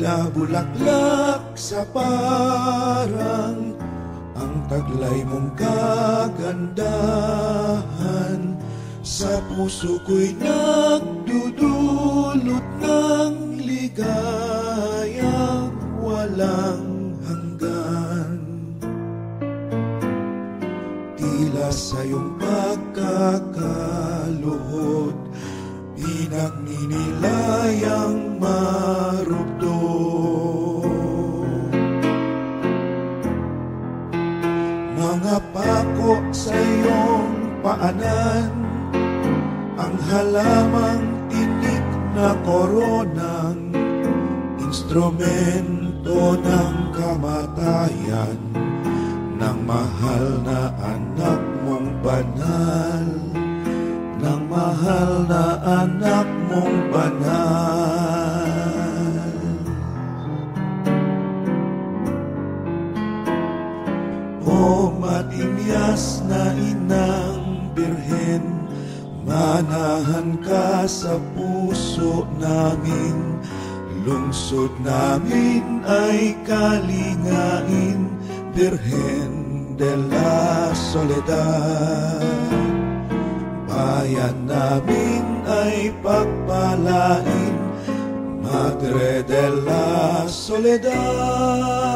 tila bulaklak sa parang ang taglay mong kagandahan. Sa puso ko'y nagdudulot ng ligayang walang hanggan. Tila sa iyong pagkakaluhod, pinagninilayang marugdog. Mga pako sa iyong paanan, ang halamang tinik na koronang instrumento ng kamatayan ng mahal na anak mong banal, ng mahal na anak mong banal. O matimyas na inang birhen, manahan ka sa puso namin, lungsod namin ay kalingain, Birhen de la Soledad. Bayan namin ay pagpalain, Madre de la Soledad.